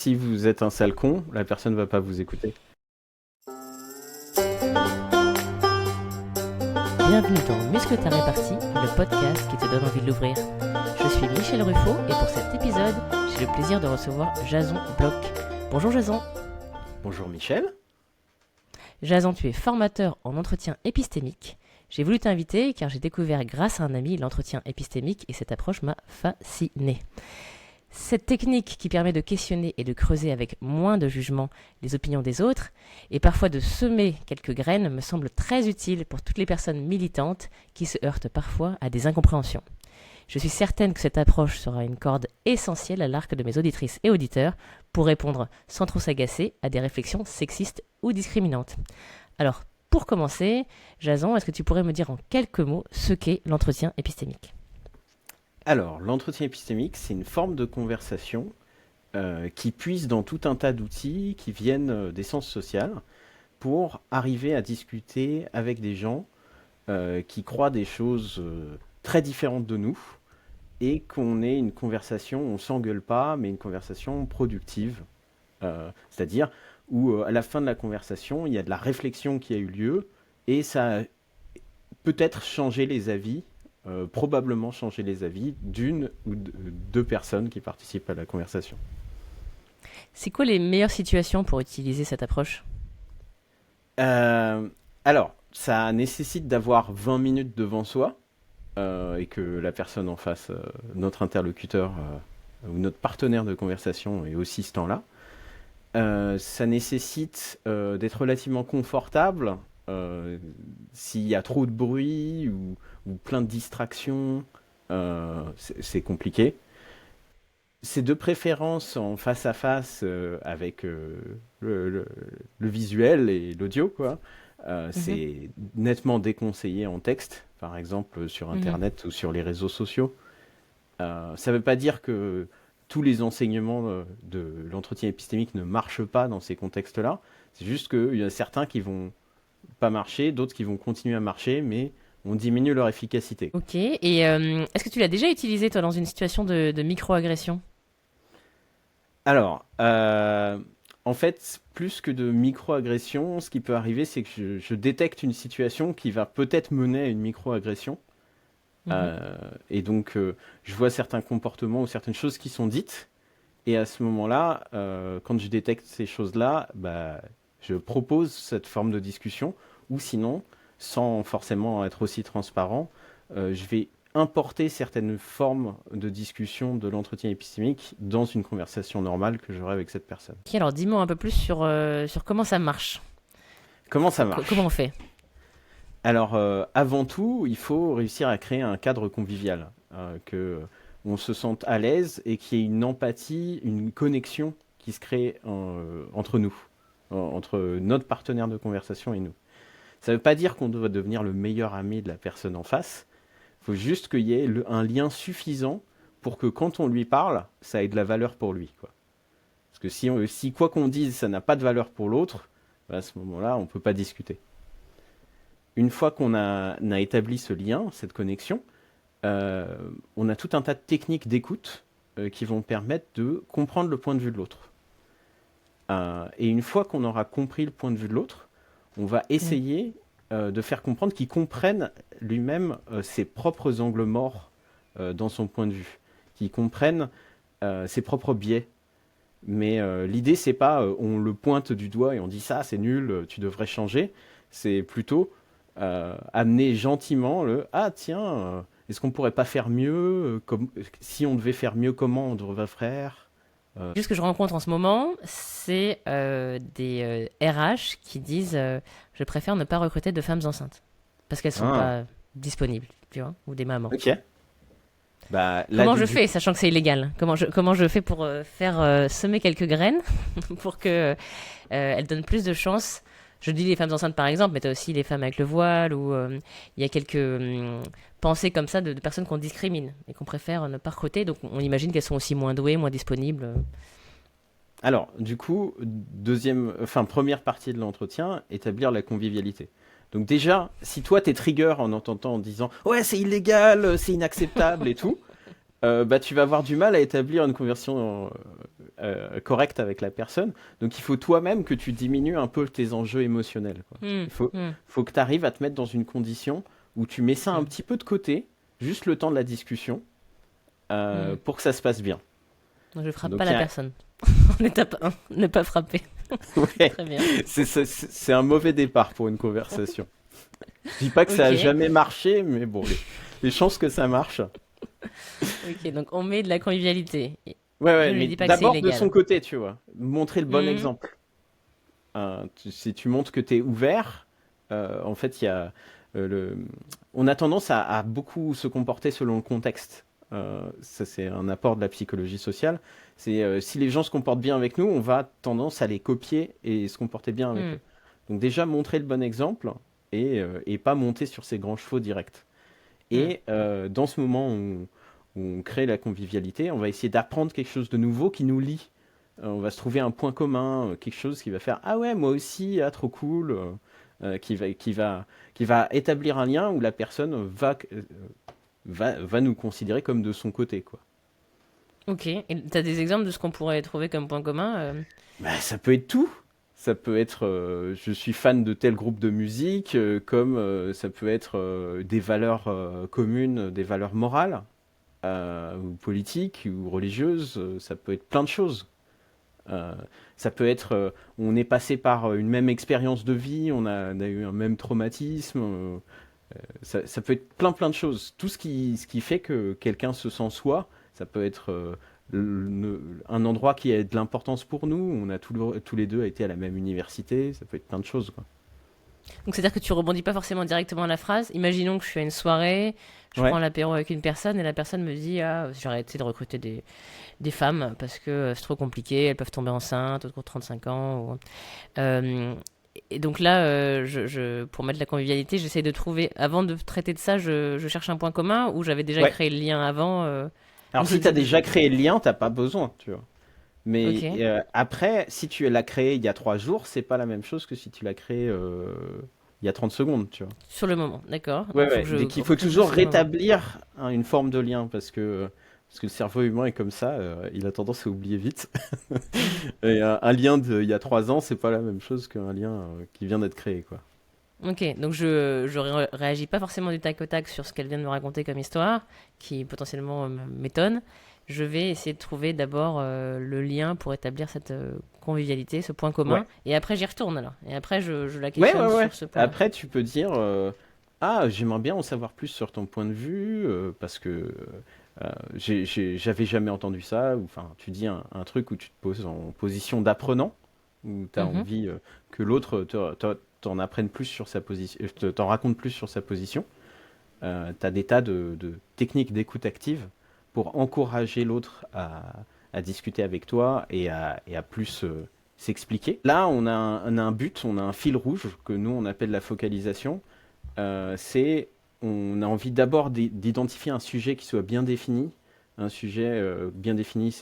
Si vous êtes un sale con, la personne va pas vous écouter. Bienvenue dans Muscletard est parti, le podcast qui te donne envie de l'ouvrir. Je suis Michel Ruffo et pour cet épisode, j'ai le plaisir de recevoir Jason Bloch. Bonjour Jason. Bonjour Michel. Jason, tu es formateur en entretien épistémique. J'ai voulu t'inviter car j'ai découvert grâce à un ami l'entretien épistémique et cette approche m'a fasciné. Cette technique qui permet de questionner et de creuser avec moins de jugement les opinions des autres et parfois de semer quelques graines me semble très utile pour toutes les personnes militantes qui se heurtent parfois à des incompréhensions. Je suis certaine que cette approche sera une corde essentielle à l'arc de mes auditrices et auditeurs pour répondre sans trop s'agacer à des réflexions sexistes ou discriminantes. Alors, pour commencer, Jason, est-ce que tu pourrais me dire en quelques mots ce qu'est l'entretien épistémique ? Alors, l'entretien épistémique, c'est une forme de conversation qui puise dans tout un tas d'outils qui viennent des sciences sociales pour arriver à discuter avec des gens qui croient des choses très différentes de nous et qu'on ait une conversation, on s'engueule pas, mais une conversation productive. C'est-à-dire où à la fin de la conversation, il y a de la réflexion qui a eu lieu et ça a peut-être changé les avis, probablement changer les avis d'une ou deux personnes qui participent à la conversation. C'est quoi les meilleures situations pour utiliser cette approche ? Alors, ça nécessite d'avoir 20 minutes devant soi et que la personne en face, notre interlocuteur ou notre partenaire de conversation ait aussi ce temps-là. Ça nécessite d'être relativement confortable. S'il y a trop de bruit ou plein de distractions, c'est compliqué. C'est de préférence en face à face avec le visuel et l'audio, quoi. C'est nettement déconseillé en texte, par exemple sur Internet ou sur les réseaux sociaux. Ça ne veut pas dire que tous les enseignements de l'entretien épistémique ne marchent pas dans ces contextes-là. C'est juste qu'il y en a certains qui vont pas marcher, d'autres qui vont continuer à marcher, mais on diminue leur efficacité. Ok, et est-ce que tu l'as déjà utilisé toi dans une situation de micro-agression ? Alors, en fait, plus que de micro-agression, ce qui peut arriver, c'est que je détecte une situation qui va peut-être mener à une micro-agression. Et donc, je vois certains comportements ou certaines choses qui sont dites. Et à ce moment-là, quand je détecte ces choses-là, je propose cette forme de discussion. Ou sinon, sans forcément être aussi transparent, je vais importer certaines formes de discussion de l'entretien épistémique dans une conversation normale que j'aurai avec cette personne. Ok, alors dis-moi un peu plus sur comment ça marche. Comment ça marche ? Comment on fait ? Alors, avant tout, il faut réussir à créer un cadre convivial, que on se sente à l'aise et qu'il y ait une empathie, une connexion qui se crée entre nous, entre notre partenaire de conversation et nous. Ça ne veut pas dire qu'on doit devenir le meilleur ami de la personne en face. Il faut juste qu'il y ait un lien suffisant pour que quand on lui parle, ça ait de la valeur pour lui, quoi. Parce que si quoi qu'on dise, ça n'a pas de valeur pour l'autre, à ce moment-là, on ne peut pas discuter. Une fois qu'on a établi ce lien, cette connexion, on a tout un tas de techniques d'écoute qui vont permettre de comprendre le point de vue de l'autre. Et une fois qu'on aura compris le point de vue de l'autre, on va essayer de faire comprendre qu'il comprenne lui-même ses propres angles morts dans son point de vue, qu'il comprenne ses propres biais. Mais l'idée, c'est pas on le pointe du doigt et on dit ça, c'est nul, tu devrais changer. C'est plutôt amener gentiment le « Ah tiens, est-ce qu'on pourrait pas faire mieux si on devait faire mieux, comment on devrait faire ?» Juste ce que je rencontre en ce moment, c'est des RH qui disent je préfère ne pas recruter de femmes enceintes parce qu'elles sont pas disponibles, tu vois, ou des mamans. Ok. Comment je fais, sachant que c'est illégal ? Comment je fais pour faire semer quelques graines pour que elles donnent plus de chances ? Je dis les femmes enceintes par exemple, mais tu as aussi les femmes avec le voile, ou il y a quelques pensées comme ça de personnes qu'on discrimine et qu'on préfère ne pas recruter, donc on imagine qu'elles sont aussi moins douées, moins disponibles. Alors, du coup, première partie de l'entretien, établir la convivialité. Donc déjà, si toi t'es trigger en entendant en disant « Ouais, c'est illégal, c'est inacceptable et tout », tu vas avoir du mal à établir une conversation correct avec la personne. Donc il faut toi-même que tu diminues un peu tes enjeux émotionnels, quoi. Hmm, Il faut que tu arrives à te mettre dans une condition où tu mets ça un hmm, petit peu de côté, juste le temps de la discussion, hmm. pour que ça se passe bien. Donc je frappe pas Donc la personne. En étape 1, ne pas frapper. ouais, Très bien. c'est un mauvais départ pour une conversation. Je dis pas que ça a Ok. jamais marché, mais bon, les chances que ça marche. Ok, donc on met de la convivialité. Ouais, Je ouais, ne mais dis pas que c'est d'abord de son illégal. côté, tu vois. Montrer le bon Mhm, exemple. Si tu montres que tu es ouvert, en fait, il y a le... on a tendance à beaucoup se comporter selon le contexte. Ça, c'est un apport de la psychologie sociale. C'est si les gens se comportent bien avec nous, on va tendance à les copier et se comporter bien avec hmm, eux. Donc déjà, montrer le bon exemple et pas monter sur ses grands chevaux directs. hmm. Et dans ce moment où on crée la convivialité, on va essayer d'apprendre quelque chose de nouveau qui nous lie. On va se trouver un point commun, quelque chose qui va faire ah ouais moi aussi ah trop cool, qui va établir un lien où la personne va nous considérer comme de son côté quoi. Ok. Et t'as des exemples de ce qu'on pourrait trouver comme point commun Bah, ça peut être tout. Ça peut être je suis fan de tel groupe de musique, comme ça peut être des valeurs communes, des valeurs morales, ou politiques, ou religieuses, ça peut être plein de choses. Euh, Ça peut être, on est passé par une même expérience de vie, on a eu un même traumatisme, ça peut être plein de choses. Tout ce qui fait que quelqu'un se sent soi, ça peut être un endroit qui a de l'importance pour nous, on a tous les deux été à la même université, ça peut être plein de choses, quoi. Donc c'est-à-dire que tu rebondis pas forcément directement à la phrase. Imaginons que je suis à une soirée, je prends Ouais, l'apéro avec une personne et la personne me dit ah j'ai arrêté de recruter des femmes parce que c'est trop compliqué, elles peuvent tomber enceintes autour de 35 ans. Euh, et donc là, pour mettre de la convivialité, j'essaie de trouver, avant de traiter de ça, je cherche un point commun où j'avais déjà ouais. créé le lien avant. Alors Donc si tu as déjà créé le lien, t'as pas besoin, tu vois. Mais ok, après, si tu l'as créé il y a 3 jours, c'est pas la même chose que si tu l'as créé il y a 30 secondes, tu vois. sur le moment, d'accord. Ouais, Donc il faut ouais. que je Donc il faut recrée juste toujours sur le moment. rétablir hein, une forme de lien parce que le cerveau humain est comme ça, il a tendance à oublier vite. Hmm. Et un lien d'il y a 3 ans, c'est pas la même chose qu'un lien qui vient d'être créé, quoi. Ok, donc je réagis pas forcément du tac au tac sur ce qu'elle vient de me raconter comme histoire, qui potentiellement m'étonne. Je vais essayer de trouver d'abord le lien pour établir cette convivialité, ce point Ouais. commun, et après j'y retourne alors. Et après je la Ouais, questionne ouais, ouais. sur ce point-là. Après, tu peux dire ah, j'aimerais bien en savoir plus sur ton point de vue parce que j'avais jamais entendu ça. Ou enfin, tu dis un truc où tu te poses en position d'apprenant, où tu as Mhm. envie que l'autre t'en apprenne plus sur sa position, t'en raconte plus sur sa position. Tu as des tas de techniques d'écoute active pour encourager l'autre à discuter avec toi et à plus s'expliquer. Là, on a un but, on a un fil rouge que nous, on appelle la focalisation. C'est, on a envie d'abord d'identifier un sujet qui soit bien défini. Un sujet bien défini,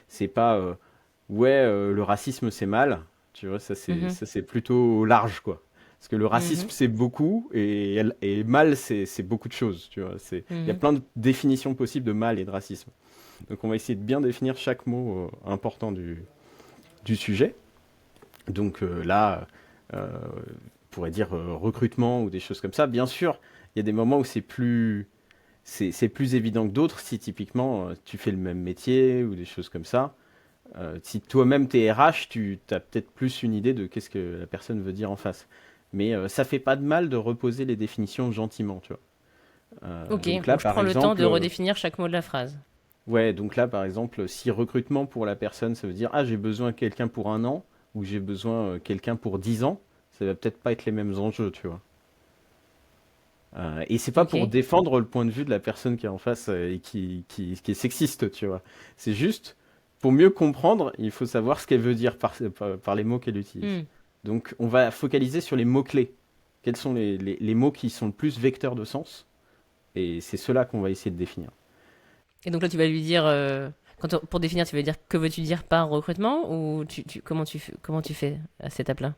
c'est pas ouais, le racisme c'est mal. Tu vois, Mhm. ça c'est plutôt large quoi. Parce que le racisme Mhm. c'est beaucoup et mal c'est beaucoup de choses. Tu vois, il y a Mhm. plein de définitions possibles de mal et de racisme. Donc on va essayer de bien définir chaque mot important du sujet. Donc là, on pourrait dire recrutement ou des choses comme ça. Bien sûr, il y a des moments où c'est plus évident que d'autres. Si typiquement tu fais le même métier ou des choses comme ça. Si toi-même t'es RH, tu as peut-être plus une idée de qu'est-ce que la personne veut dire en face. Mais ça fait pas de mal de reposer les définitions gentiment, tu vois. Ok, Donc là, donc je par prends le temps de exemple, redéfinir chaque mot de la phrase. ouais, donc là, par exemple, si recrutement pour la personne, ça veut dire ah j'ai besoin de quelqu'un pour 1 an ou j'ai besoin de quelqu'un pour 10 ans, ça va peut-être pas être les mêmes enjeux, tu vois. Et c'est pas Ok. pour défendre le point de vue de la personne qui est en face et qui est sexiste, tu vois. C'est juste pour mieux comprendre, il faut savoir ce qu'elle veut dire par les mots qu'elle utilise. Hmm. Donc on va focaliser sur les mots-clés. Quels sont les mots qui sont le plus vecteurs de sens? Et c'est cela qu'on va essayer de définir. Et donc là tu vas lui dire, pour définir, tu vas dire que veux-tu dire par recrutement ou comment tu fais à cette étape-là?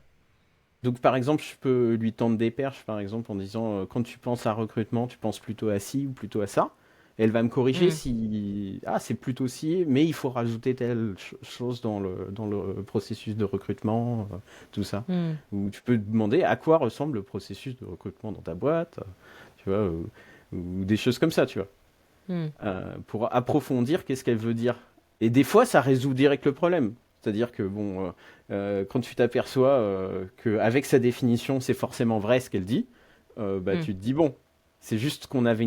Donc par exemple, je peux lui tendre des perches, par exemple, en disant quand tu penses à recrutement, tu penses plutôt à ci ou plutôt à ça. Et elle va me corriger Mm. si c'est plutôt si, mais il faut rajouter telle chose dans le processus de recrutement, tout ça. Mm. Ou tu peux demander à quoi ressemble le processus de recrutement dans ta boîte, tu vois, ou des choses comme ça, tu vois, Mm. pour approfondir qu'est-ce qu'elle veut dire. Et des fois, ça résout direct le problème. C'est-à-dire que bon, quand tu t'aperçois qu'avec sa définition, c'est forcément vrai ce qu'elle dit, bah, Mm. tu te dis bon, c'est juste qu'on avait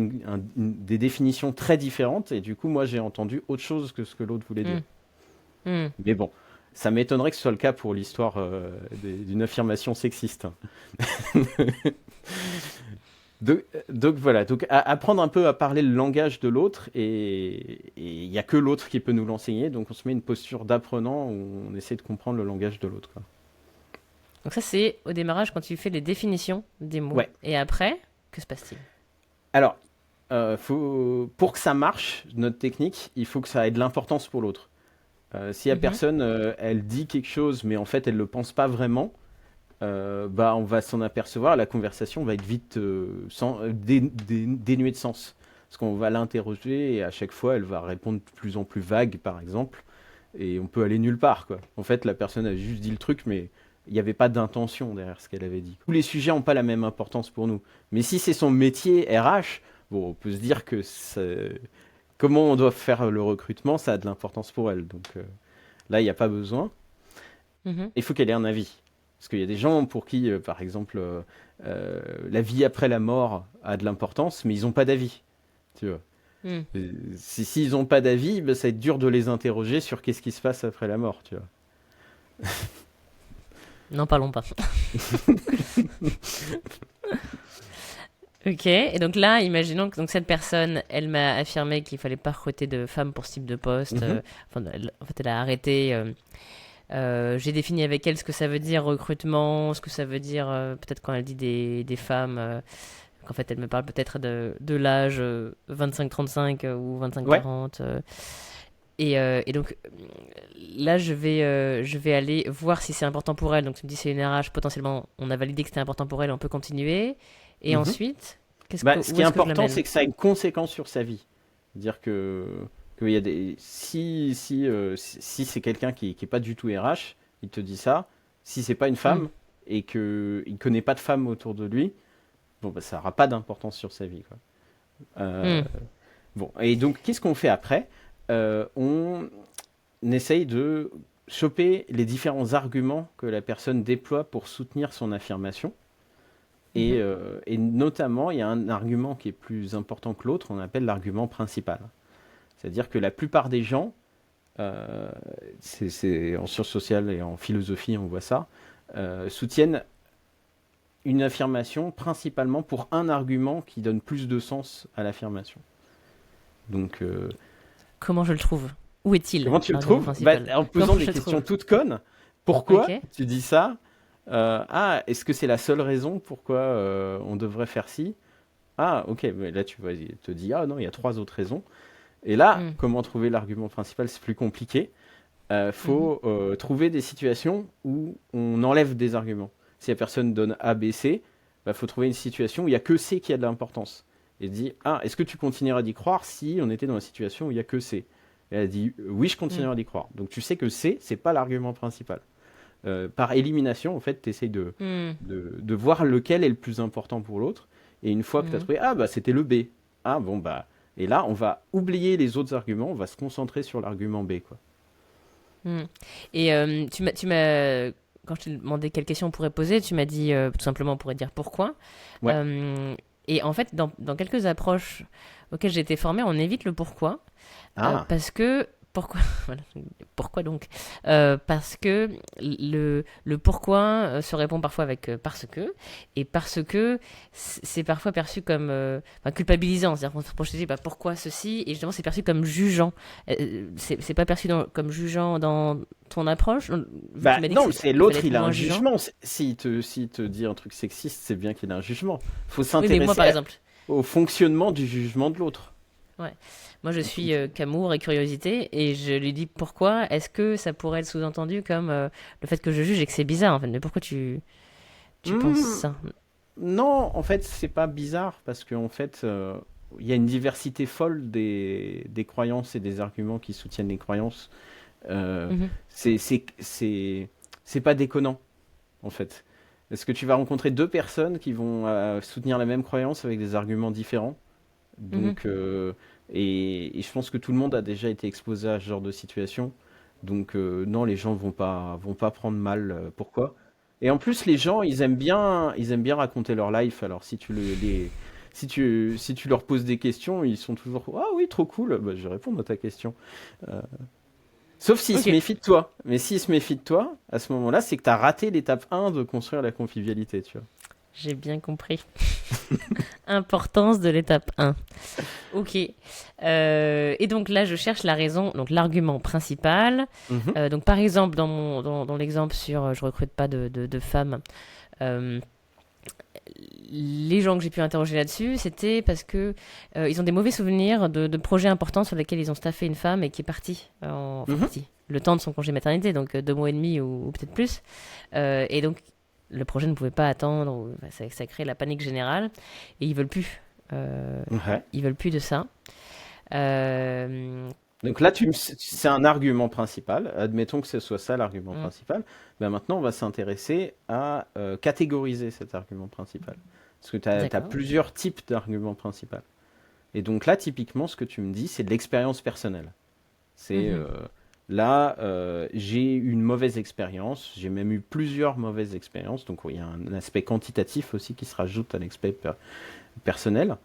des définitions très différentes et du coup, moi, j'ai entendu autre chose que ce que l'autre voulait dire. Mm. Mm. Mais bon, ça m'étonnerait que ce soit le cas pour l'histoire d'une affirmation sexiste. Donc voilà, donc apprendre un peu à parler le langage de l'autre et il n'y a que l'autre qui peut nous l'enseigner, donc on se met une posture d'apprenant où on essaie de comprendre le langage de l'autre, quoi. Donc ça, c'est au démarrage quand tu fais les définitions des mots. Ouais. Et après, que se passe-t-il? Alors, pour que ça marche, notre technique, il faut que ça ait de l'importance pour l'autre. Si la Mhm. personne, elle dit quelque chose, mais en fait, elle ne le pense pas vraiment, bah, on va s'en apercevoir, la conversation va être vite dénuée de sens. Parce qu'on va l'interroger et à chaque fois, elle va répondre de plus en plus vague, par exemple, et on peut aller nulle part, quoi. En fait, la personne a juste dit le truc, mais il n'y avait pas d'intention derrière ce qu'elle avait dit. Tous les sujets n'ont pas la même importance pour nous. Mais si c'est son métier RH, bon, on peut se dire que comment on doit faire le recrutement, ça a de l'importance pour elle. Donc là, il n'y a pas besoin. Mhm. Il faut qu'elle ait un avis. Parce qu'il y a des gens pour qui, par exemple, la vie après la mort a de l'importance, mais ils n'ont pas d'avis. Tu vois. Mm. S'ils n'ont pas d'avis, ben, ça va être dur de les interroger sur qu'est-ce qui se passe après la mort. Tu vois. N'en parlons pas. Ok, et donc là, imaginons que donc cette personne, elle m'a affirmé qu'il fallait pas recruter de femmes pour ce type de poste. Mhm. Enfin, en fait, elle a arrêté. J'ai défini avec elle ce que ça veut dire recrutement, ce que ça veut dire peut-être quand elle dit des femmes. Qu'en fait, elle me parle peut-être de l'âge 25-35 ou Ouais. 25-40. Et donc là, je vais aller voir si c'est important pour elle. Donc tu me dis c'est une RH, potentiellement on a validé que c'était important pour elle, on peut continuer. Et Mhm. ensuite, Bah, ce où qui est est-ce que je important, l'amène? c'est que ça a une conséquence sur sa vie. C'est-à-dire que il y a des, si c'est quelqu'un qui est pas du tout RH, il te dit ça. Si c'est pas une Hmm, femme et que il connaît pas de femme autour de lui, bon, bah, ça aura pas d'importance sur sa vie, quoi. Euh, hmm, bon, et donc, qu'est-ce qu'on fait après? On essaye de choper les différents arguments que la personne déploie pour soutenir son affirmation. mhm. Et notamment, il y a un argument qui est plus important que l'autre, on appelle l'argument principal. C'est-à-dire que la plupart des gens, euh, c'est en sciences sociales et en philosophie, on voit ça, soutiennent une affirmation principalement pour un argument qui donne plus de sens à l'affirmation. Donc, Comment je le trouve? Où est-il, comment tu le l'argument trouves? Bah, principal? en Comment posant des je le questions trouve? toutes connes. Pourquoi Ok. tu dis ça? Est-ce que c'est la seule raison pourquoi on devrait faire ci? Ah, ok, mais là tu vas te dire, ah non, il y a trois autres raisons. Et là, Hmm, comment trouver l'argument principal, c'est plus compliqué. mhm, Faut trouver des situations où on enlève des arguments. Si la personne donne A, B, C, bah, faut trouver une situation où il n'y a que C qui a de l'importance. Et dit, ah, est-ce que tu continueras d'y croire si on était dans une situation où il n'y a que C? Et elle dit, oui, je hmm, continuerai d'y croire. Donc tu sais que C, c'est pas l'argument principal. Par élimination, en fait, tu essayes hmm, de voir lequel est le plus important pour l'autre. Et une fois que tu as hmm, trouvé, ah bah c'était le B. Ah bon bah. Et là, on va oublier les autres arguments, on va se concentrer sur l'argument B, quoi. hmm. Et quand je t'ai demandé quelles questions on pourrait poser, tu m'as dit tout simplement on pourrait dire pourquoi. Ouais. Euh, et en fait, dans quelques approches auxquelles j'ai été formée, on évite le pourquoi. Ah, Parce que pourquoi voilà, pourquoi donc parce que le pourquoi se répond parfois avec parce que et parce que c'est parfois perçu comme enfin, culpabilisant, c'est-à-dire qu'on se reproche bah, pourquoi ceci et justement c'est perçu comme jugeant. C'est pas perçu comme jugeant dans ton approche vu que bah tu m'as dit que non, c'est il fallait l'autre, être il a un moins jugeant. jugement. S'il te dit un truc sexiste, c'est bien qu'il a un jugement. Faut Oui mais moi s'intéresser par exemple au fonctionnement du jugement de l'autre. ouais. Moi, je Au suis fonction- qu'amour et curiosité, et je lui dis pourquoi. Est-ce que ça pourrait être sous-entendu comme le fait que je juge et que c'est bizarre en fait. Mais pourquoi tu penses Hmm, ça? non, en fait, c'est pas bizarre parce que en fait, il y a une diversité folle des croyances et des arguments qui soutiennent les croyances. Euh, Mhm. c'est pas déconnant, en fait. Est-ce que tu vas rencontrer deux personnes qui vont soutenir la même croyance avec des arguments différents? Mhm. Donc, et je pense que tout le monde a déjà été exposé à ce genre de situation. Donc, non, les gens vont pas prendre mal. Pourquoi? Et en plus, les gens, ils aiment bien raconter leur life. Alors, si tu leur poses des questions, ils sont toujours, ah oui, trop cool. Bah, je vais répondre à ta question. Euh, Sauf s'ils se Ok, méfient de toi. Mais s'ils se méfient de toi, à ce moment-là, c'est que tu as raté l'étape 1 de construire la convivialité, tu vois. j'ai bien compris. Importance de l'étape 1. Ok. Et donc là, je cherche la raison, donc l'argument principal. Mhm, Donc par exemple, dans l'exemple sur je recrute pas de femmes, euh, les gens que j'ai pu interroger là-dessus, c'était parce que ils ont des mauvais souvenirs de projets importants sur lesquels ils ont staffé une femme et qui est partie, enfin mhm. partie, le temps de son congé maternité, donc 2 mois et demi ou peut-être plus. Et donc le projet ne pouvait pas attendre, ça crée la panique générale et ils veulent plus. Ouais. Ils veulent plus de ça. Euh, Donc là, c'est un argument principal. Admettons que ce soit ça l'argument mm, principal. Ben maintenant, on va s'intéresser à catégoriser cet argument principal. Parce que tu as d'accord. plusieurs types d'arguments principaux. Et donc là, typiquement, ce que tu me dis, c'est de l'expérience personnelle. C'est Mhm, là, j'ai eu une mauvaise expérience. J'ai même eu plusieurs mauvaises expériences. Donc oui, il y a un aspect quantitatif aussi qui se rajoute à l'aspect personnel.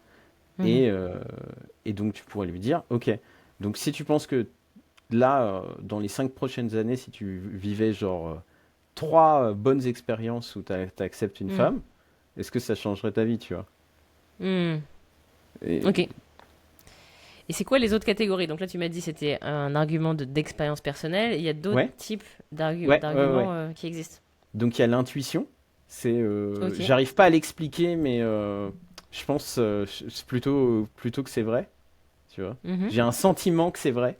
mhm, Et, euh, et donc, tu pourrais lui dire, OK, donc si tu penses que là, dans les 5 prochaines années, si tu vivais genre trois bonnes expériences où tu acceptes une mm, femme, est-ce que ça changerait ta vie, tu vois? mm. Et, Ok. Et c'est quoi les autres catégories? Donc là, tu m'as dit c'était un argument d'expérience personnelle. Et il y a d'autres ouais, types ouais. d'arguments qui existent. Donc il y a l'intuition. Ok. J'arrive pas à l'expliquer, mais je pense c'est plutôt que c'est vrai, tu vois. Mhm, J'ai un sentiment que c'est vrai.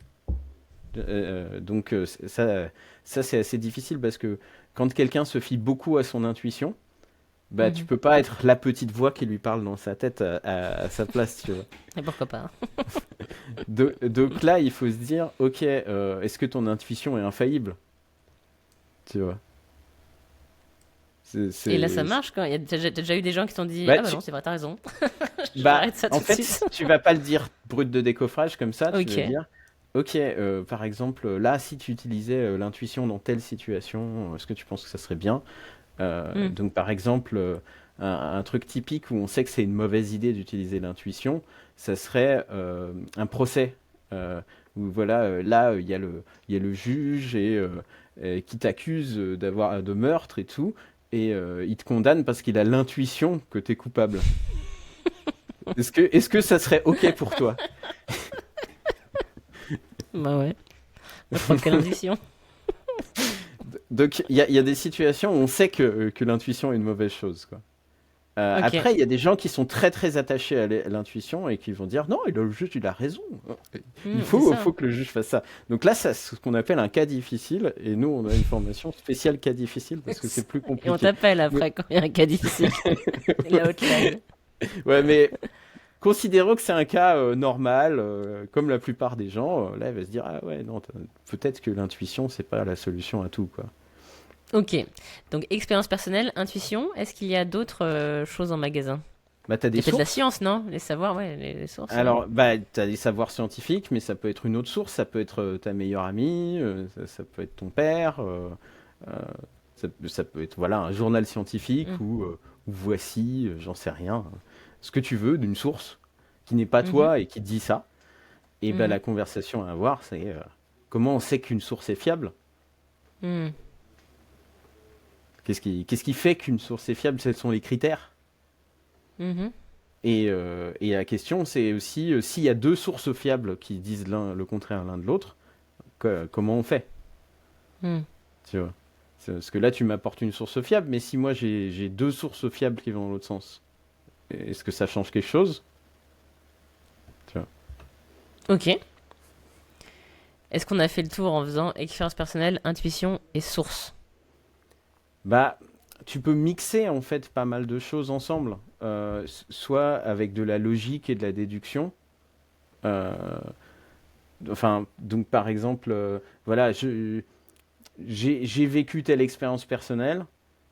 Donc ça c'est assez difficile parce que quand quelqu'un se fie beaucoup à son intuition, bah tu mhm. peux pas être la petite voix qui lui parle dans sa tête à sa place, tu vois. Et pourquoi pas? Donc là, il faut se dire, ok, est-ce que ton intuition est infaillible, tu vois? C'est, Et là, ça c'est- marche quand t'as déjà eu des gens qui t'ont dit Bah, ah bah non, c'est vrai, t'as raison. bah, J'arrête ça en tout de suite. fait, tu vas pas le dire brut de décoffrage comme ça, tu vas Ok. dire, ok, par exemple, là, si tu utilisais l'intuition dans telle situation, est-ce que tu penses que ça serait bien? Hmm, Donc, par exemple, un truc typique où on sait que c'est une mauvaise idée d'utiliser l'intuition, ça serait un procès. Où voilà, là, il y a le juge qui t'accuse de meurtre et tout, et il te condamne parce qu'il a l'intuition que tu es coupable. Est-ce que ça serait OK pour toi? bah ouais. N'importe quelle indication. Donc, il y a des situations où on sait que l'intuition est une mauvaise chose, quoi. Ok. Après, il y a des gens qui sont très très attachés à l'intuition et qui vont dire non, le juge il a raison. Il C'est faut ça. que le juge fasse ça. Donc là, c'est ce qu'on appelle un cas difficile et nous, on a une formation spéciale cas difficile parce que c'est plus Et on compliqué. t'appelle Mais- après quand il y a un cas difficile. C'est la hotline. Ouais, mais considérons que c'est un cas normal, comme la plupart des gens. Là, il va se dire ah ouais, non, peut-être que l'intuition, c'est pas la solution à tout, quoi. Ok. Donc expérience personnelle, intuition. Est-ce qu'il y a d'autres choses en magasin? Bah, t'as Il y des a peut-être la sources. science, non? Les savoirs, ouais, les sources. Alors, bah, tu as des savoirs scientifiques, mais ça peut être une autre source, ça peut être ta meilleure amie, ça peut être ton père, euh, ça peut être voilà, un journal scientifique Mm. ou voici, j'en sais rien, ce que tu veux d'une source qui n'est pas Mhm, toi et qui dit ça. Et ben mhm, la conversation à avoir, c'est comment on sait qu'une source est fiable? mm, Qu'est-ce qui fait qu'une source est fiable? Quels sont les critères? mhm, Et la question, c'est aussi s'il y a deux sources fiables qui disent le contraire l'un de l'autre, comment on fait? mm. Tu vois? Parce que là, tu m'apportes une source fiable, mais si moi j'ai deux sources fiables qui vont dans l'autre sens, est-ce que ça change quelque chose? Tu vois? Ok. Est-ce qu'on a fait le tour en faisant expérience personnelle, intuition et source? Bah, tu peux mixer en fait pas mal de choses ensemble, soit avec de la logique et de la déduction. euh, enfin, donc par exemple, voilà, j'ai vécu telle expérience personnelle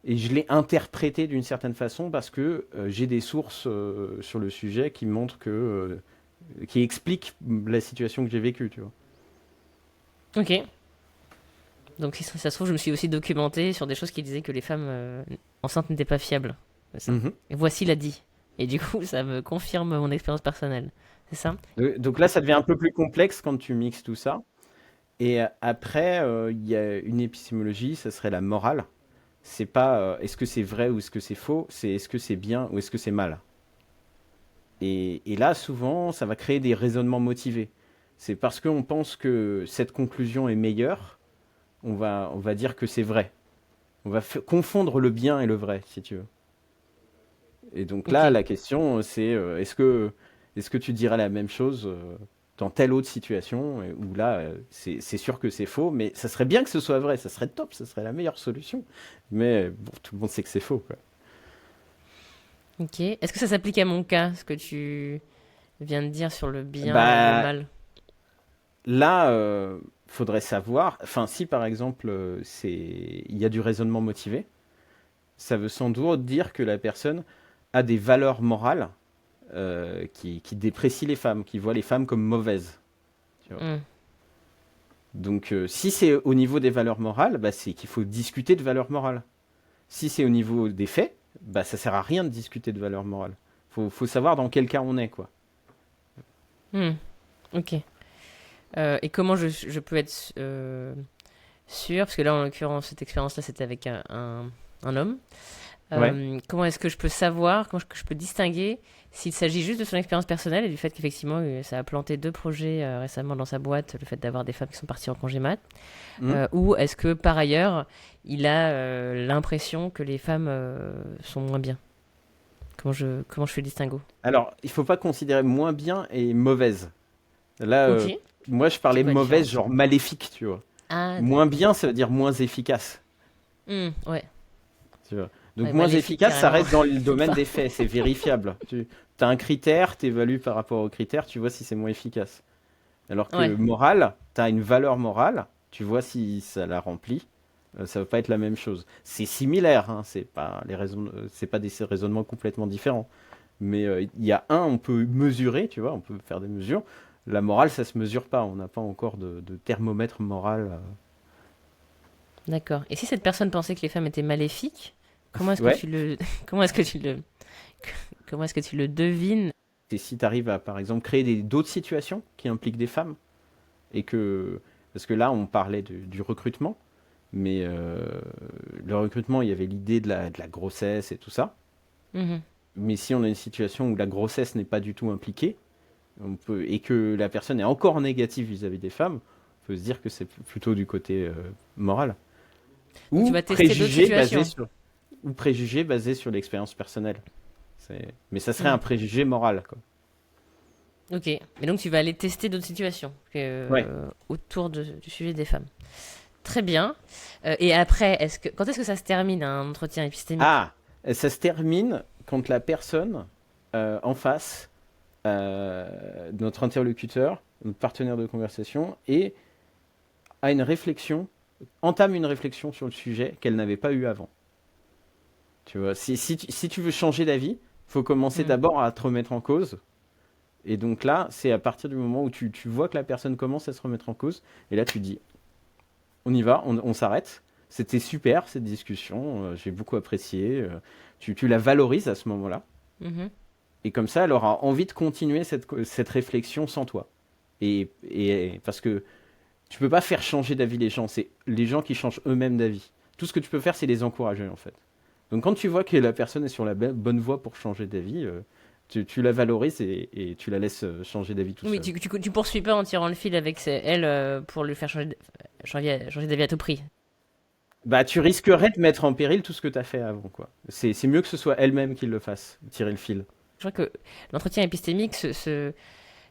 et je l'ai interprétée d'une certaine façon parce que j'ai des sources sur le sujet qui montrent qui expliquent la situation que j'ai vécue, tu vois. Ok. Donc si ça se trouve, je me suis aussi documenté sur des choses qui disaient que les femmes enceintes n'étaient pas fiables. C'est ça. Mhm. Et voici l'a dit. Et du coup, ça me confirme mon expérience personnelle. C'est ça? Donc là, ça devient un peu plus complexe quand tu mixes tout ça. Et après, il y a une épistémologie, ça serait la morale. C'est pas est-ce que c'est vrai ou est-ce que c'est faux, c'est est-ce que c'est bien ou est-ce que c'est mal. Et là, souvent, ça va créer des raisonnements motivés. C'est parce qu'on pense que cette conclusion est meilleure, on va dire que c'est vrai. On va confondre le bien et le vrai, si tu veux. Et donc là, Ok. la question, c'est est-ce que tu dirais la même chose dans telle autre situation où là, c'est sûr que c'est faux, mais ça serait bien que ce soit vrai, ça serait top, ça serait la meilleure solution. Mais bon, tout le monde sait que c'est faux, quoi. Ok. Est-ce que ça s'applique à mon cas, ce que tu viens de dire sur le bien et le Bah mal? là, faudrait savoir. Enfin, si par exemple, il y a du raisonnement motivé, ça veut sans doute dire que la personne a des valeurs morales qui déprécient les femmes, qui voient les femmes comme mauvaises. Tu vois. Hmm. Donc, si c'est au niveau des valeurs morales, bah, c'est qu'il faut discuter de valeurs morales. Si c'est au niveau des faits, bah, ça sert à rien de discuter de valeurs morales. Faut savoir dans quel cas on est, quoi. Hmm. Ok. Et comment je peux être sûr, parce que là, en l'occurrence, cette expérience-là, c'était avec un homme. Ouais. Comment est-ce que je peux savoir, comment est-ce que je peux distinguer s'il s'agit juste de son expérience personnelle et du fait qu'effectivement, ça a planté 2 projets récemment dans sa boîte, le fait d'avoir des femmes qui sont parties en congé mat, Hmm. ou est-ce que par ailleurs, il a l'impression que les femmes sont moins bien? Comment je fais le distinguo? Alors, il faut pas considérer moins bien et mauvaise. Là, Ok. moi, je C'est parlais quoi la mauvaise, différence? genre maléfique, tu vois. Ah, Moins d'accord. bien, ça veut dire moins efficace. Ouais. Tu vois. Donc Ouais, moins maléfique, efficace, ça carrément. reste dans le domaine Enfin, des faits, c'est vérifiable. Tu as un critère, tu évalues par rapport au critère, tu vois si c'est moins efficace. Alors que ouais. moral, tu as une valeur morale, tu vois si ça la remplit. Ça va pas être la même chose. C'est similaire, hein, c'est pas des raisonnements complètement différents. Mais il y a on peut mesurer, tu vois, on peut faire des mesures. La morale, ça se mesure pas. On n'a pas encore de thermomètre moral. D'accord. Et si cette personne pensait que les femmes étaient maléfiques, comment est-ce que Ouais. tu le, comment est-ce que tu le, comment est-ce que tu le devines? Et si tu arrives à, par exemple, créer d'autres situations qui impliquent des femmes, et que, parce que là, on parlait du recrutement, mais le recrutement, il y avait l'idée de la grossesse et tout ça. Mhm. Mais si on a une situation où la grossesse n'est pas du tout impliquée, et que la personne est encore négative vis-à-vis des femmes, on peut se dire que c'est plutôt du côté moral. Donc tu Ou vas tester d'autres situations. préjugés basés sur l'expérience personnelle. Mais ça serait Hmm. un préjugé moral, quoi. Ok. Mais donc tu vas aller tester d'autres situations Ouais. autour du sujet des femmes. Très bien. Et après, quand est-ce que ça se termine un entretien épistémique? Ah, ça se termine quand la personne en face, notre interlocuteur, notre partenaire de conversation, a une réflexion, entame une réflexion sur le sujet qu'elle n'avait pas eu avant. Tu vois, si tu veux changer d'avis, faut commencer Hmm. d'abord à te remettre en cause. Et donc là, c'est à partir du moment où tu vois que la personne commence à se remettre en cause, et là tu dis, on y va, on s'arrête. C'était super cette discussion, j'ai beaucoup apprécié. Tu la valorises à ce moment-là. Mhm. Et comme ça, elle aura envie de continuer cette réflexion sans toi. Parce que tu peux pas faire changer d'avis les gens, c'est les gens qui changent eux-mêmes d'avis. Tout ce que tu peux faire, c'est les encourager en fait. Donc quand tu vois que la personne est sur la bonne voie pour changer d'avis, tu la valorises et tu la laisses changer d'avis tout Oui, seul. tu poursuis pas en tirant le fil avec elle pour lui faire changer d'avis à tout prix. Bah tu risquerais de mettre en péril tout ce que tu as fait avant, quoi. C'est mieux que ce soit elle-même qui le fasse, tirer le fil. Je crois que l'entretien épistémique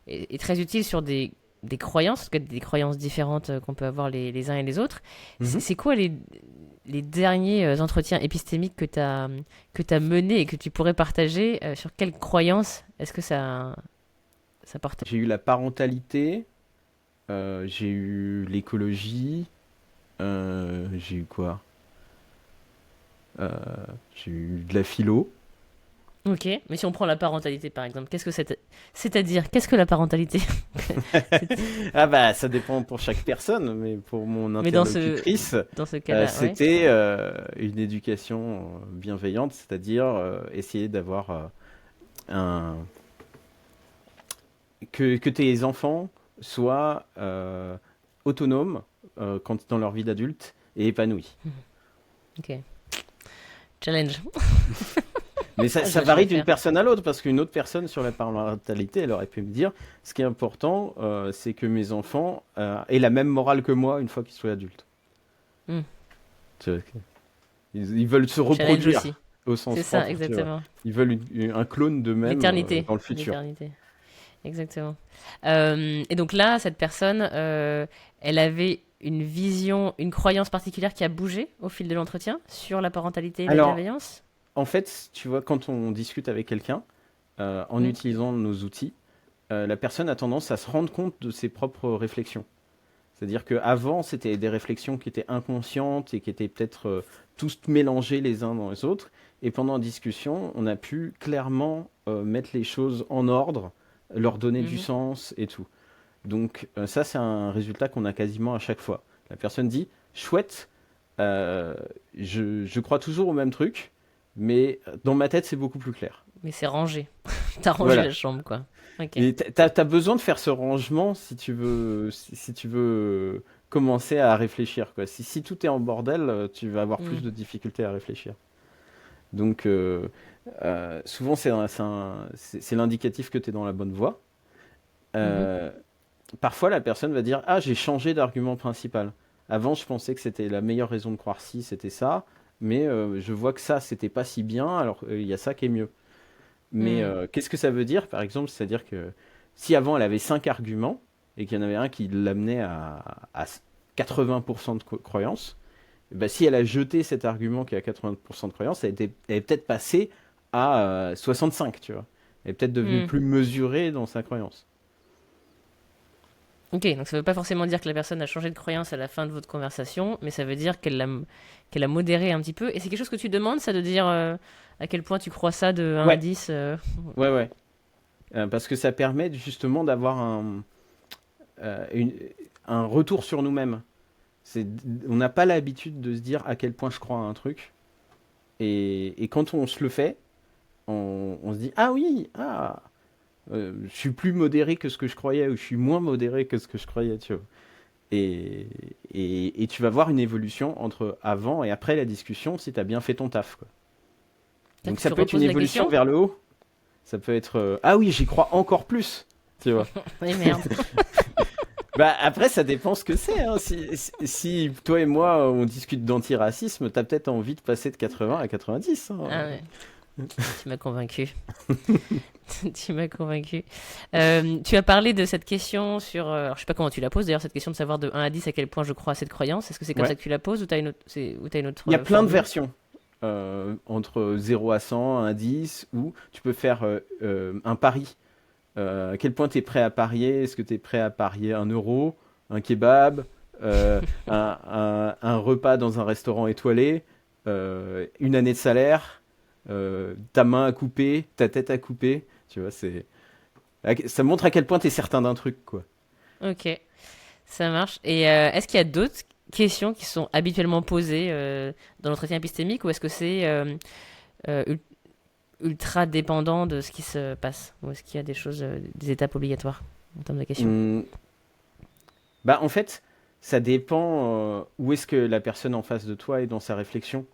est très utile sur des des croyances, en tout cas des croyances différentes qu'on peut avoir les uns et les autres. Mhm. C'est quoi les derniers entretiens épistémiques que tu menés et que tu pourrais partager? Sur quelles croyances est-ce que ça portait? J'ai eu la parentalité, j'ai eu l'écologie, j'ai eu quoi? Euh, j'ai eu de la philo. Ok, mais si on prend la parentalité par exemple, qu'est-ce que c'est-à-dire, qu'est-ce que la parentalité? C'est- Ah bah ça dépend pour chaque personne, mais pour mon Mais interlocutrice, dans ce cas-là, ouais. c'était une éducation bienveillante, c'est-à-dire essayer d'avoir un que tes enfants soient autonomes quand dans leur vie d'adulte et épanouis. Ok, challenge. Mais Ah, ça je vais varie d'une faire. personne à l'autre parce qu'une autre personne sur la parentalité, elle aurait pu me dire, ce qui est important, c'est que mes enfants aient la même morale que moi une fois qu'ils soient adultes. Hmm. Tu vois, ils veulent se Challenge reproduire aussi. au C'est sens ça, propre, tu vois. exactement. Ils veulent un clone d'eux-mêmes L'éternité. dans le futur. L'éternité. Exactement. Et donc là, cette personne, elle avait une vision, une croyance particulière qui a bougé au fil de l'entretien sur la parentalité et la Alors, bienveillance? en fait, tu vois, quand on discute avec quelqu'un, en Hmm. utilisant nos outils, la personne a tendance à se rendre compte de ses propres réflexions. C'est-à-dire qu'avant, c'était des réflexions qui étaient inconscientes et qui étaient peut-être tous mélangées les uns dans les autres. Et pendant la discussion, on a pu clairement mettre les choses en ordre, leur donner du Mhm. sens et tout. Donc ça, c'est un résultat qu'on a quasiment à chaque fois. La personne dit, chouette, euh, je crois toujours au même truc, mais dans ma tête, c'est beaucoup plus clair. Mais c'est rangé. T'as rangé Voilà. la chambre, quoi. Ok. Et t'as besoin de faire ce rangement si tu veux, si tu veux commencer à réfléchir, quoi. Si tout est en bordel, tu vas avoir plus Hmm. de difficultés à réfléchir. Donc, souvent, c'est l'indicatif que tu es dans la bonne voie. Mhm. Euh, Parfois, la personne va dire, ah, j'ai changé d'argument principal. Avant, je pensais que c'était la meilleure raison de croire si, c'était ça, mais je vois que ça, c'était pas si bien, alors il y a ça qui est mieux. Mais Hmm. qu'est-ce que ça veut dire, par exemple? C'est-à-dire que si avant elle avait 5 arguments et qu'il y en avait un qui l'amenait à 80% de croyance, eh ben, si elle a jeté cet argument qui a 80% de croyance, elle est peut-être passée à 65, tu vois. Elle est peut-être devenue Hmm. plus mesurée dans sa croyance. Ok, donc ça veut pas forcément dire que la personne a changé de croyance à la fin de votre conversation, mais ça veut dire qu'elle a modéré un petit peu. Et c'est quelque chose que tu demandes, ça, de dire à quel point tu crois ça de 1 à Ouais, 10. ouais, ouais. Parce que ça permet justement d'avoir euh, une- un retour sur nous-mêmes. C'est, on n'a pas l'habitude de se dire à quel point je crois à un truc. Et quand on se le fait, on se dit ah oui, je suis plus modéré que ce que je croyais ou je suis moins modéré que ce que je croyais, tu vois. Et, et tu vas voir une évolution entre avant et après la discussion si tu as bien fait ton taf, quoi. Donc ça Tu peut être une reposes la évolution question? vers le haut, ça peut être ah oui, j'y crois encore plus, tu vois. Oui, merde. Bah après ça dépend ce que c'est, hein. Si toi et moi on discute d'antiracisme, t'as peut-être envie de passer de 80 à 90, hein. Ah ouais, tu m'as convaincu. Tu m'as convaincu. Tu as parlé de cette question sur. Alors, je sais pas comment tu la poses d'ailleurs, cette question de savoir de 1 à 10 à quel point je crois à cette croyance. Est-ce que c'est comme ça Ouais. que tu la poses ou t'as une autre, ou t'as une autre Il y a plein de formule? versions. Entre 0 à 100, 1 à 10, ou tu peux faire un pari. À quel point tu es prêt à parier? Est-ce que tu es prêt à parier 1 euro, un kebab, un repas dans un restaurant étoilé, une année de salaire, ta main à couper, ta tête à couper? Tu vois, ça montre à quel point tu es certain d'un truc, quoi. Ok, ça marche. Et est-ce qu'il y a d'autres questions qui sont habituellement posées dans l'entretien épistémique ou est-ce que c'est euh, ul- ultra dépendant de ce qui se passe? Ou est-ce qu'il y a des choses, des étapes obligatoires en termes de questions? Hum, Bah, en fait, ça dépend où est-ce que la personne en face de toi est dans sa réflexion.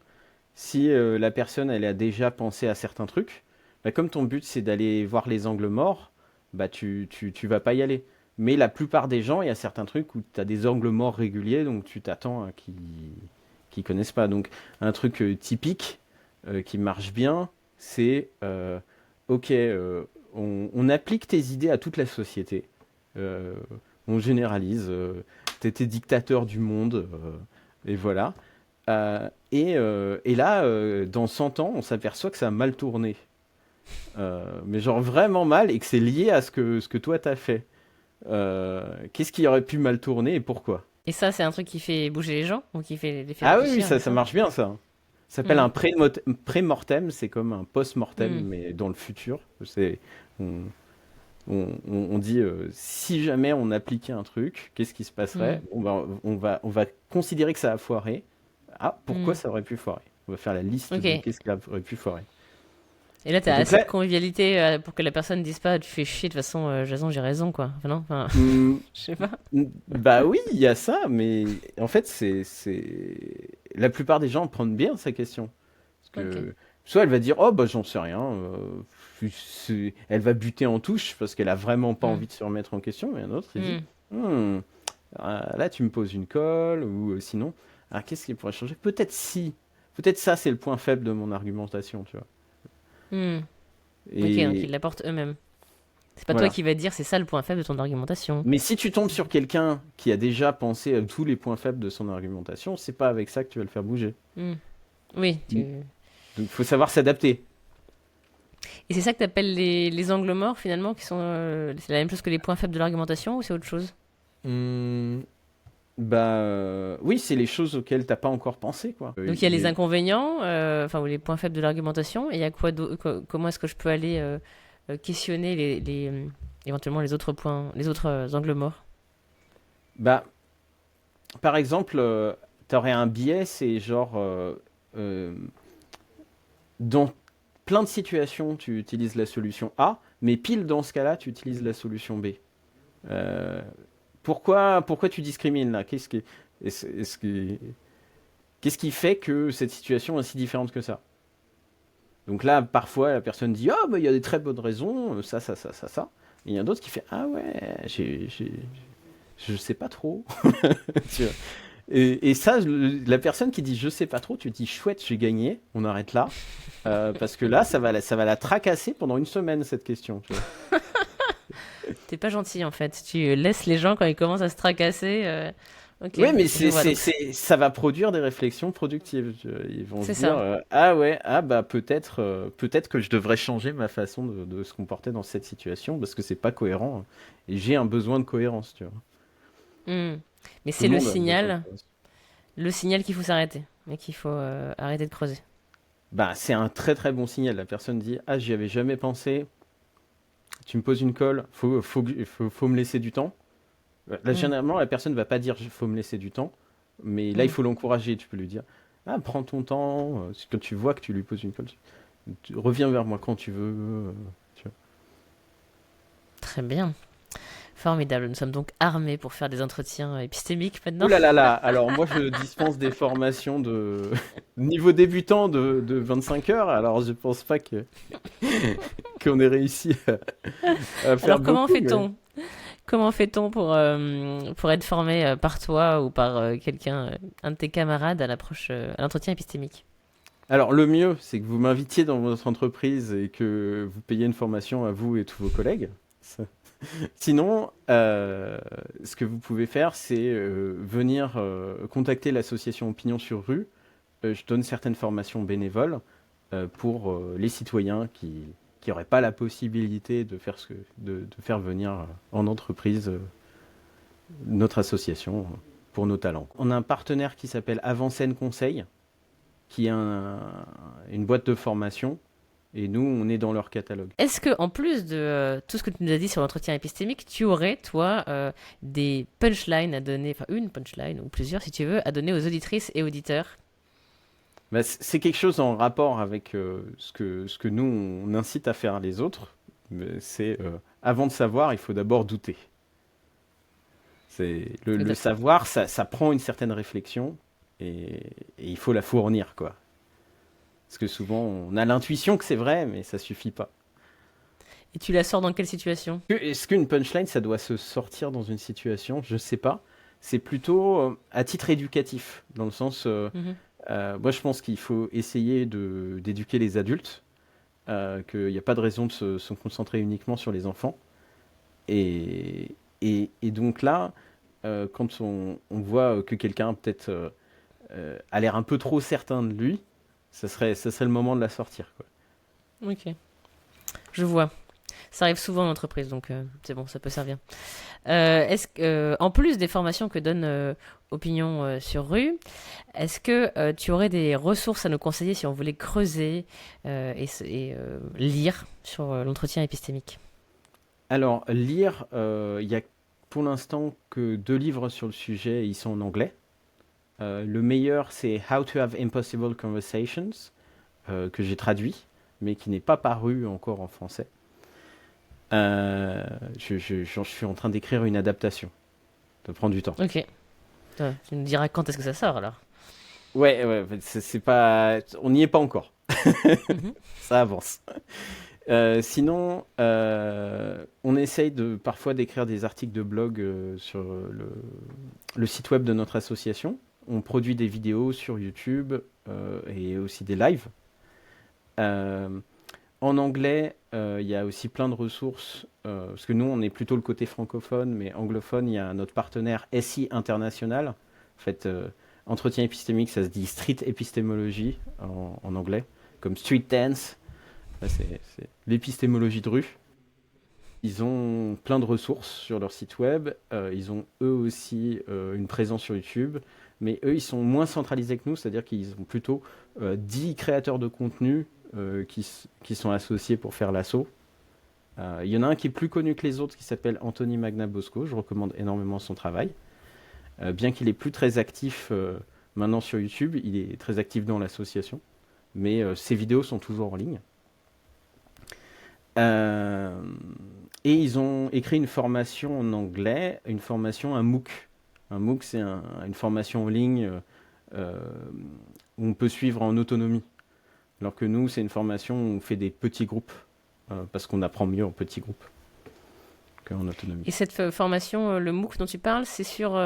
Si la personne elle a déjà pensé à certains trucs, bah, comme ton but c'est d'aller voir les angles morts, bah tu vas pas y aller. Mais la plupart des gens, il y a certains trucs où tu as des angles morts réguliers, donc tu t'attends à qu'ils connaissent pas. Donc un truc typique qui marche bien, c'est ok, on applique tes idées à toute la société. Euh, on généralise. T'étais dictateur du monde, et voilà. Et là, dans 100 ans, on s'aperçoit que ça a mal tourné. Mais genre vraiment mal, et que c'est lié à ce que toi t'as fait. Qu'est-ce qui aurait pu mal tourner et pourquoi? Et ça, c'est un truc qui fait bouger les gens ou qui les fait Ah oui, oui, réfléchir, ça, du ça coup? marche bien ça. Ça s'appelle Hmm. un pré-mortem, c'est comme un post-mortem, Hmm. mais dans le futur. On, on dit si jamais on appliquait un truc, qu'est-ce qui se Hmm. passerait? On va considérer que ça a foiré. Ah, pourquoi Hmm. ça aurait pu foirer? On va faire la liste de Ok. qu'est-ce qui aurait pu foirer. Et là, Et t'as donc assez de là, convivialité pour que la personne dise pas, tu fais chier, de toute façon, Jason, j'ai raison, quoi. Enfin, non, enfin, hmm, je sais pas. bah oui, il y a ça, mais en fait, la plupart des gens prennent bien sa question. Parce Ok. que soit elle va dire, oh bah j'en sais rien, elle va buter en touche parce qu'elle a vraiment pas Hmm. envie de se remettre en question, et un autre il dit, Hmm. Hmm, là tu me poses une colle, ou sinon, ah, qu'est-ce qui pourrait changer? Peut-être ça c'est le point faible de mon argumentation, tu vois. Hmm. Ok, donc ils Et l'apportent eux-mêmes. C'est pas toi voilà. qui vas dire c'est ça le point faible de ton argumentation. Mais si tu tombes sur quelqu'un qui a déjà pensé à tous les points faibles de son argumentation, c'est pas avec ça que tu vas le faire bouger. Hmm. Oui, Donc il faut savoir s'adapter. Et c'est ça que t'appelles les angles morts, finalement, qui sont... c'est la même chose que les points faibles de l'argumentation, ou c'est autre chose? Hmm, Bah oui, c'est les choses auxquelles t'as pas encore pensé, quoi. Donc il y a les inconvénients, enfin, ou les points faibles de l'argumentation, et il y a comment est-ce que je peux aller questionner éventuellement les autres points, les autres angles morts? Bah, par exemple, t'aurais un biais, c'est genre, euh, dans plein de situations, tu utilises la solution A, mais pile dans ce cas-là, tu utilises la solution B. Euh, pourquoi tu discrimines là? Qu'est-ce qui fait que cette situation est si différente que ça? Donc là, parfois, la personne dit, ah, bah, il y a des très bonnes raisons, ça, ça, ça, ça, ça. Et il y en a d'autres qui fait, ah ouais, je sais pas trop. Tu vois. Et ça, la personne qui dit je sais pas trop, tu dis chouette, j'ai gagné, on arrête là. Parce que là, ça va la tracasser pendant une semaine, cette question. Tu vois. T'es pas gentil, en fait. Tu laisses les gens quand ils commencent à se tracasser. Ok, Oui, mais je vois. Donc ça va produire des réflexions productives. Tu vois. Ils vont se c'est dire ça. ah ouais, ah bah peut-être que je devrais changer ma façon de se comporter dans cette situation parce que c'est pas cohérent et j'ai un besoin de cohérence. Tu vois. Hmm. Mais Tout c'est le monde a besoin de cohérence. le signal qu'il faut s'arrêter, et qu'il faut arrêter de creuser. Bah, c'est un très très bon signal. La personne dit ah j'y avais jamais pensé. Tu me poses une colle, faut me laisser du temps. Là, Hmm. généralement, la personne va pas dire faut me laisser du temps, mais là, il Hmm. faut l'encourager. Tu peux lui dire ah, prends ton temps. Quand tu vois que tu lui poses une colle, reviens vers moi quand tu veux. Tu vois. Très bien. Formidable. Nous sommes donc armés pour faire des entretiens épistémiques Ouh maintenant. là là là. Alors, moi, je dispense des formations de niveau débutant de 25 heures. Alors, je pense pas qu'on ait réussi à faire Alors comment beaucoup, mais. fait-on? Comment fait-on pour être formé par toi ou par quelqu'un, un de tes camarades à l'entretien épistémique? Alors, le mieux, c'est que vous m'invitiez dans votre entreprise et que vous payiez une formation à vous et tous vos collègues. Sinon, ce que vous pouvez faire, c'est venir contacter l'association Opinion sur rue. Je donne certaines formations bénévoles pour les citoyens qui n'auraient pas la possibilité de faire venir en entreprise notre association pour nos talents. On a un partenaire qui s'appelle Avancène Conseil, qui est une boîte de formation, et nous, on est dans leur catalogue. Est-ce que, en plus de tout ce que tu nous as dit sur l'entretien épistémique, tu aurais, toi, des punchlines à donner, enfin une punchline ou plusieurs si tu veux, à donner aux auditrices et auditeurs? Bah, c'est quelque chose en rapport avec ce que nous, on incite à faire les autres. Mais c'est avant de savoir, il faut d'abord douter. Le Exactement. savoir, ça prend une certaine réflexion et il faut la fournir, quoi. Parce que souvent, on a l'intuition que c'est vrai, mais ça suffit pas. Et tu la sors dans quelle situation? Est-ce qu'une punchline, ça doit se sortir dans une situation? Je sais pas. C'est plutôt à titre éducatif, dans le sens, Mhm. moi je pense qu'il faut essayer d'éduquer les adultes, qu'il n'y a pas de raison de se concentrer uniquement sur les enfants. Et, Et donc là, quand on voit que quelqu'un peut-être a l'air un peu trop certain de lui, ça serait le moment de la sortir, quoi. Ok, je vois. Ça arrive souvent en entreprise, donc c'est bon, ça peut servir. Est-ce que, en plus des formations que donne Opinion sur Rue, est-ce que tu aurais des ressources à nous conseiller si on voulait creuser et lire sur l'entretien épistémique? Alors, lire, il y a pour l'instant que 2 livres sur le sujet, et ils sont en anglais. Le meilleur, c'est How to Have Impossible Conversations, que j'ai traduit, mais qui n'est pas paru encore en français. Je suis en train d'écrire une adaptation. Ça prend du temps. Ok. Tu nous diras quand est-ce que ça sort alors. Ouais, c'est pas, on n'y est pas encore. Mhm. Ça avance. Sinon, on essaye parfois d'écrire des articles de blog sur le site web de notre association. On produit des vidéos sur YouTube et aussi des lives. Euh, En anglais, il y a aussi plein de ressources, parce que nous, on est plutôt le côté francophone, mais anglophone, il y a notre partenaire SI International. En fait, entretien épistémique, ça se dit street épistémologie en anglais, comme street dance. Là, c'est l'épistémologie de rue. Ils ont plein de ressources sur leur site web. Ils ont eux aussi une présence sur YouTube. Mais eux, ils sont moins centralisés que nous, c'est-à-dire qu'ils ont plutôt 10 créateurs de contenu qui sont associés pour faire l'assaut. Il y en a un qui est plus connu que les autres, qui s'appelle Anthony Magnabosco. Je recommande énormément son travail. Bien qu'il est plus très actif maintenant sur YouTube, il est très actif dans l'association. Mais ses vidéos sont toujours en ligne. Et ils ont écrit une formation en anglais, une formation, un MOOC. Un MOOC, c'est une formation en ligne où on peut suivre en autonomie. Alors que nous, c'est une formation où on fait des petits groupes, parce qu'on apprend mieux en petits groupes qu'en autonomie. Et cette formation, le MOOC dont tu parles, c'est sur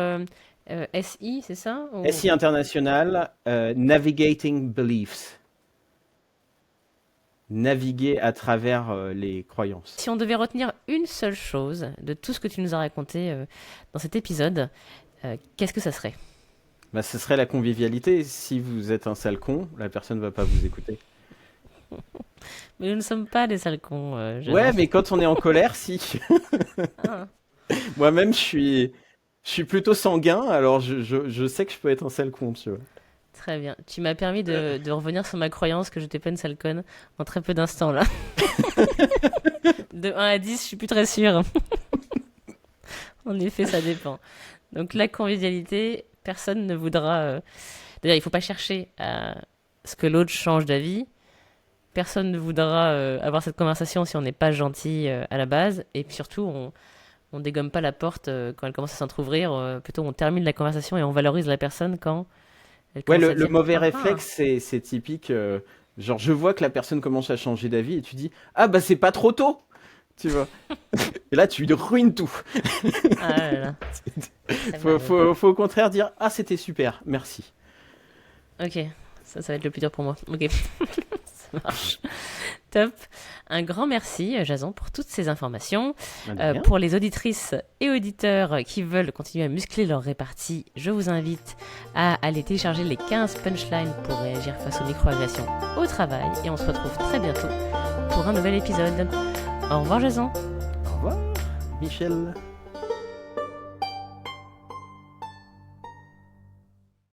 SI, c'est ça? SI International, Navigating Beliefs. Naviguer à travers les croyances. Si on devait retenir une seule chose de tout ce que tu nous as raconté dans cet épisode, qu'est-ce que ça serait? Bah, ce serait la convivialité. Si vous êtes un sale con, la personne ne va pas vous écouter. Mais nous ne sommes pas des sales cons, Ouais, mais quand on est en colère, si. Ah, Moi-même, je suis plutôt sanguin, alors je sais que je peux être un sale con, tu vois. très bien. Tu m'as permis de revenir sur ma croyance que je n'étais pas une sale conne en très peu d'instants là. De 1 à 10, je suis plus très sûre. En effet, ça dépend. Donc la convivialité, personne ne voudra... D'ailleurs, il ne faut pas chercher à ce que l'autre change d'avis. Personne ne voudra avoir cette conversation si on n'est pas gentil à la base. Et puis surtout, on dégomme pas la porte quand elle commence à s'entrouvrir. Plutôt, on termine la conversation et on valorise la personne quand elle Ouais, commence à le dire mauvais ah, réflexe, c'est typique. Genre, je vois que la personne commence à changer d'avis et tu dis, ah bah c'est pas trop tôt, tu vois. Et là, tu lui ruines tout. ah là là, ça m'arrive. Faut au contraire dire, ah c'était super, merci. Ok, ça va être le plus dur pour moi. Ok, ça marche. Top. Un grand merci, Jason, pour toutes ces informations. Ah, de rien. Pour les auditrices et auditeurs qui veulent continuer à muscler leur répartie, je vous invite à aller télécharger les 15 punchlines pour réagir face aux microagressions au travail. Et on se retrouve très bientôt pour un nouvel épisode. Au revoir, Jason. Au revoir, Michel.